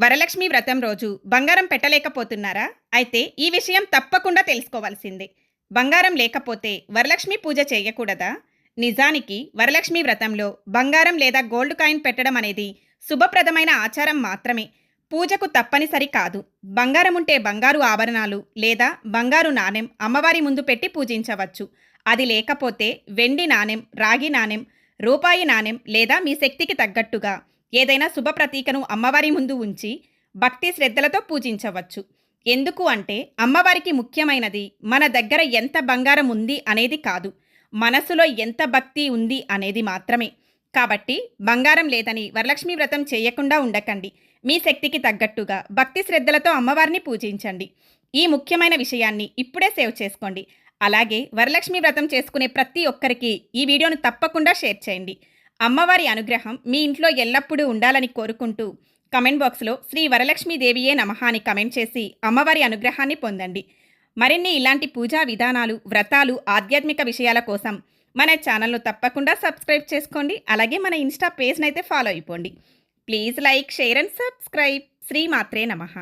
వరలక్ష్మి వ్రతం రోజు బంగారం పెట్టలేకపోతున్నారా? అయితే ఈ విషయం తప్పకుండా తెలుసుకోవాల్సిందే. బంగారం లేకపోతే వరలక్ష్మి పూజ చేయకూడదా? నిజానికి వరలక్ష్మి వ్రతంలో బంగారం లేదా గోల్డ్ కాయిన్ పెట్టడం అనేది శుభప్రదమైన ఆచారం మాత్రమే. పూజకు తప్పనిసరి కాదు. బంగారం ఉంటే బంగారు ఆభరణాలు లేదా బంగారు నాణెం అమ్మవారి ముందు పెట్టి పూజించవచ్చు. అది లేకపోతే వెండి నాణెం, రాగి నాణెం, రూపాయి నాణెం లేదా మీ శక్తికి తగ్గట్టుగా ఏదైనా శుభ ప్రతీకను అమ్మవారి ముందు ఉంచి భక్తి శ్రద్ధలతో పూజించవచ్చు. ఎందుకు అంటే అమ్మవారికి ముఖ్యమైనది మన దగ్గర ఎంత బంగారం ఉంది అనేది కాదు, మనసులో ఎంత భక్తి ఉంది అనేది మాత్రమే. కాబట్టి బంగారం లేదని వరలక్ష్మి వ్రతం చేయకుండా ఉండకండి. మీ శక్తికి తగ్గట్టుగా భక్తి శ్రద్ధలతో అమ్మవారిని పూజించండి. ఈ ముఖ్యమైన విషయాన్ని ఇప్పుడే సేవ్ చేసుకోండి. అలాగే వరలక్ష్మి వ్రతం చేసుకునే ప్రతి ఒక్కరికి ఈ వీడియోను తప్పకుండా షేర్ చేయండి. అమ్మవారి అనుగ్రహం మీ ఇంట్లో ఎల్లప్పుడూ ఉండాలని కోరుకుంటూ కమెంట్ బాక్స్లో శ్రీ వరలక్ష్మీదేవియే నమః అని కమెంట్ చేసి అమ్మవారి అనుగ్రహాన్ని పొందండి. మరిన్ని ఇలాంటి పూజా విధానాలు, వ్రతాలు, ఆధ్యాత్మిక విషయాల కోసం మన ఛానల్ను తప్పకుండా సబ్స్క్రైబ్ చేసుకోండి. అలాగే మన ఇన్స్టా పేజ్నైతే ఫాలో అయిపోండి. Please like, share and subscribe. శ్రీమాత్రే నమః.